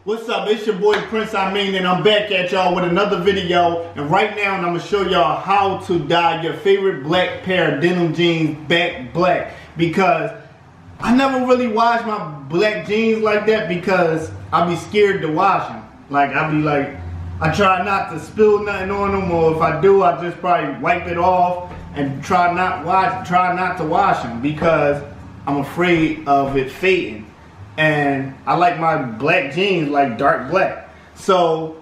What's up? It's your boy Prince Ammi, and I'm back at y'all with another video. And right now I'm gonna show y'all how to dye your favorite black pair of denim jeans back black, because I never really wash my black jeans like that because I be scared to wash them. Like I try not to spill nothing on them, or if I do, I just probably wipe it off and try not to wash them because I'm afraid of it fading. And I like my black jeans like dark black. So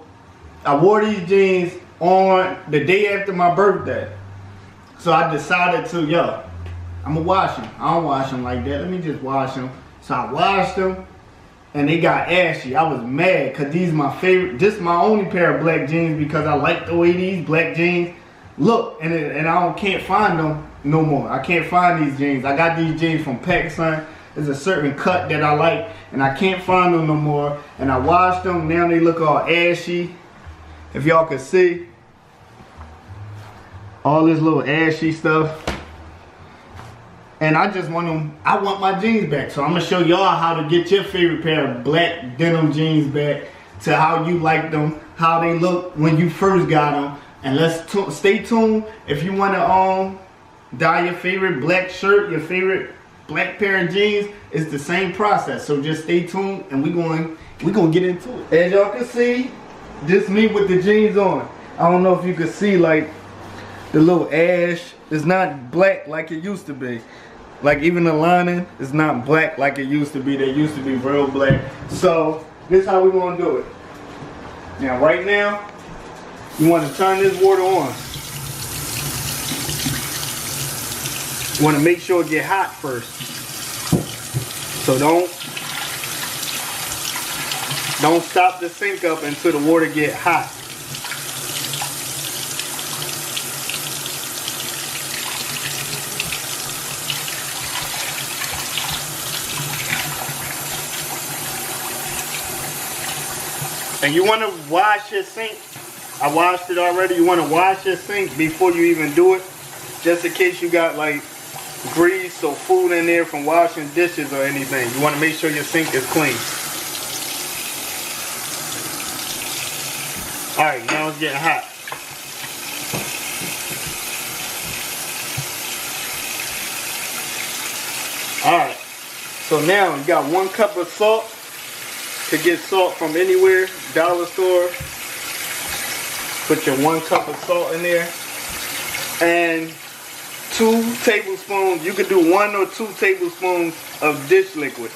I wore these jeans on the day after my birthday. So I decided to, I'm gonna wash them. I don't wash them like that. Let me just wash them. So I washed them and they got ashy. I was mad because these are my favorite. This is my only pair of black jeans because I like the way these black jeans look, and I can't find them no more. I can't find these jeans. I got these jeans from Pakistan. There's a certain cut that I like, and I can't find them no more. And I washed them. Now they look all ashy. If y'all can see, all this little ashy stuff. And I just want them. I want my jeans back. So I'm gonna show y'all how to get your favorite pair of black denim jeans back to how you like them, how they look when you first got them. And let's stay tuned. If you wanna dye your favorite black shirt, your favorite black pair of jeans, it's the same process. So just stay tuned and we gonna get into it. As y'all can see, this me with the jeans on. I don't know if you can see like the little ash. It's not black like it used to be. Like even the lining is not black like it used to be. They used to be real black. So this is how we gonna do it. Now right now, you want to turn this water on. You want to make sure it get hot first. So don't stop the sink up until the water get hot. And you want to wash your sink. I washed it already. You want to wash your sink before you even do it, just in case you got like grease or food in there from washing dishes or anything. You want to make sure your sink is clean. Alright, now it's getting hot. Alright, so now you got 1 cup of salt. To get salt from anywhere, dollar store, put your 1 cup of salt in there. And 2 tablespoons, you could do 1 or 2 tablespoons of dish liquid.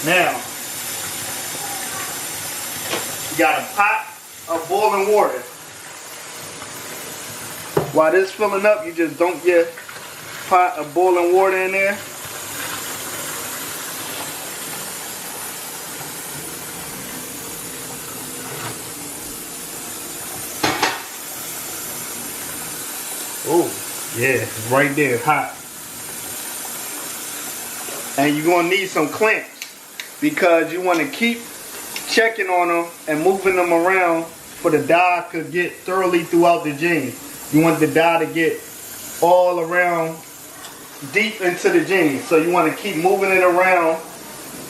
Now, you got a pot of boiling water. While this filling up, you just dump your pot of boiling water in there. Oh, yeah, it's right there, hot. And you're gonna need some clamps because you want to keep checking on them and moving them around for the dye to get thoroughly throughout the jeans. You want the dye to get all around deep into the jeans. So you want to keep moving it around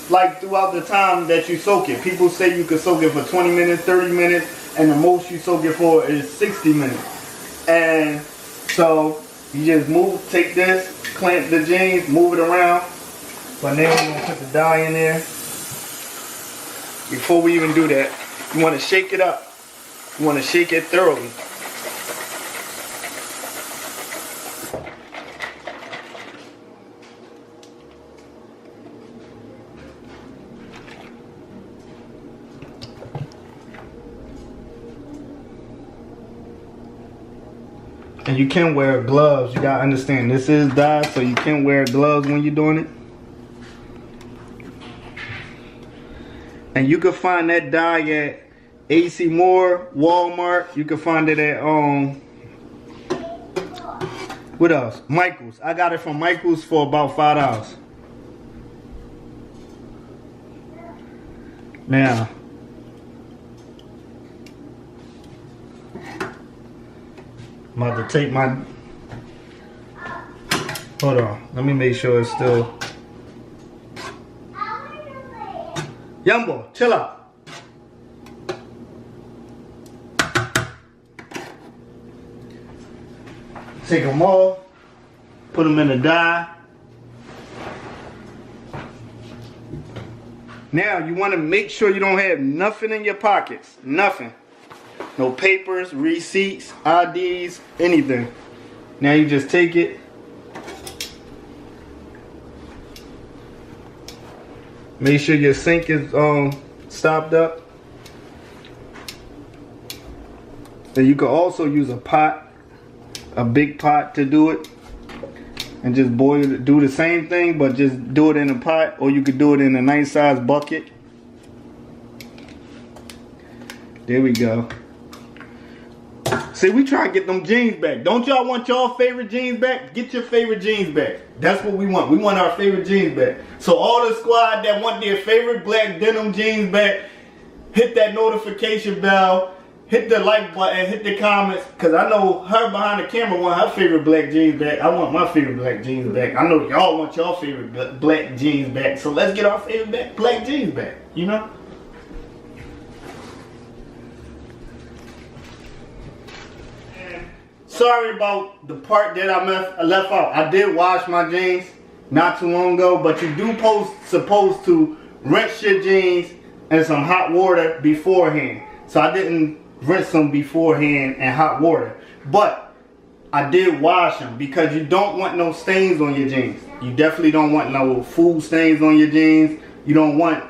like throughout the time that you soak it. People say you can soak it for 20 minutes, 30 minutes, and the most you soak it for is 60 minutes. And so you just take this, clamp the jeans, move it around. But now we're going to put the dye in there. Before we even do that, you want to shake it up. You want to shake it thoroughly. And you can wear gloves. You gotta understand, this is dye, so you can wear gloves when you're doing it. And you can find that dye at AC Moore, Walmart. You can find it at what else? Michael's. I got it from Michael's for about $5. Now, I'm about to take my, hold on, let me make sure it's still. Yumbo, chill out. Take them off, put them in the dye. Now you want to make sure you don't have nothing in your pockets, nothing. No papers, receipts, IDs, anything. Now you just take it. Make sure your sink is stopped up. And you can also use a pot, a big pot to do it. And just boil it, do the same thing, but just do it in a pot, or you could do it in a nice size bucket. There we go. See, we try to get them jeans back. Don't y'all want y'all favorite jeans back? Get your favorite jeans back. That's what we want. We want our favorite jeans back. So all the squad that want their favorite black denim jeans back, hit that notification bell, hit the like button, hit the comments, because I know her behind the camera want her favorite black jeans back. I want my favorite black jeans back. I know y'all want your favorite black jeans back. So let's get our favorite black jeans back, you know? Sorry about the part that I left out. I did wash my jeans not too long ago, but you do supposed to rinse your jeans in some hot water beforehand. So I didn't rinse them beforehand in hot water, but I did wash them because you don't want no stains on your jeans. You definitely don't want no food stains on your jeans. You don't want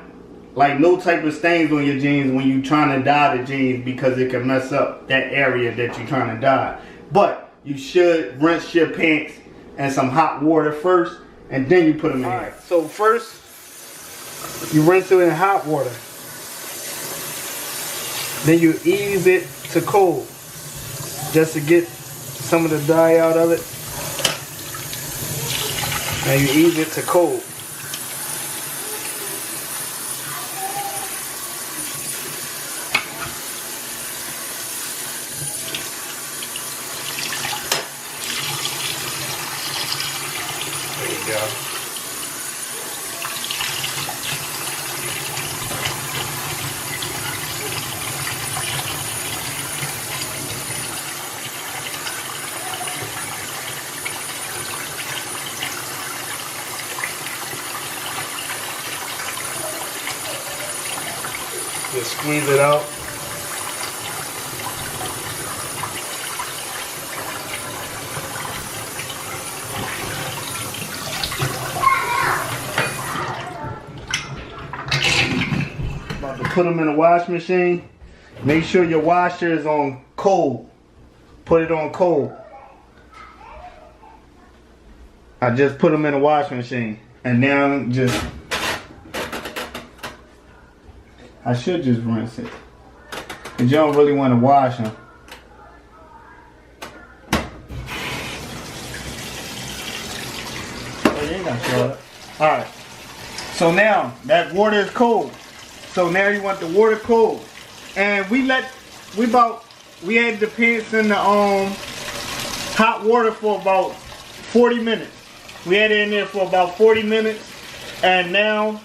like no type of stains on your jeans when you're trying to dye the jeans, because it can mess up that area that you're trying to dye. But you should rinse your pants in some hot water first, and then you put them in. All right, so first you rinse it in hot water. Then you ease it to cold, just to get some of the dye out of it. Now you ease it to cold. There you go. Just squeeze it out. About to put them in the wash machine. Make sure your washer is on cold. Put it on cold. I just put them in the wash machine, and now just. I should just rinse it, because you don't really want to wash them. Oh, you ain't got to show it. Alright, so now that water is cold. So now you want the water cold. And we had the pants in the hot water for about 40 minutes. We had it in there for about 40 minutes, and now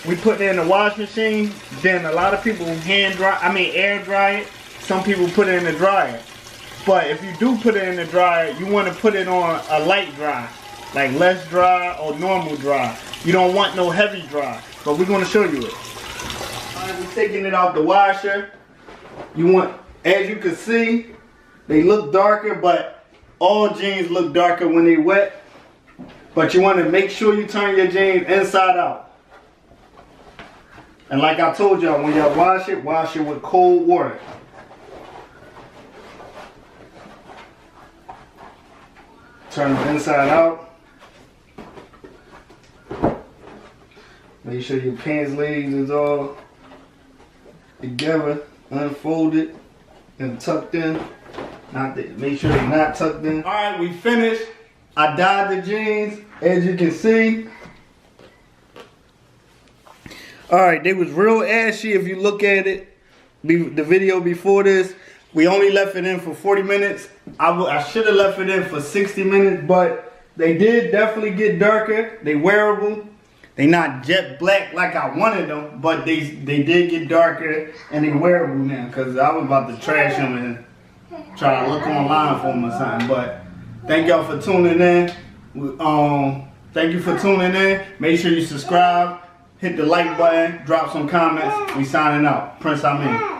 we put it in the wash machine. Then a lot of people air dry it. Some people put it in the dryer. But if you do put it in the dryer, you want to put it on a light dry, like less dry or normal dry. You don't want no heavy dry. But we're going to show you it. Alright, we're taking it out the washer. You want, as you can see, they look darker, but all jeans look darker when they wet. But you want to make sure you turn your jeans inside out. And like I told y'all, when y'all wash it with cold water. Turn them inside out. Make sure your pants legs is all together, unfolded and tucked in. Make sure they're not tucked in. Alright, we finished. I dyed the jeans, as you can see. Alright, they was real ashy if you look at it, the video before this. We only left it in for 40 minutes. I should have left it in for 60 minutes, but they did definitely get darker. They wearable. They not jet black like I wanted them, but they did get darker and they wearable now. Cause I was about to trash them and try to look online for them or something. But thank y'all for tuning in. Thank you for tuning in. Make sure you subscribe, hit the like button, drop some comments. We signing out. Prince Ammi.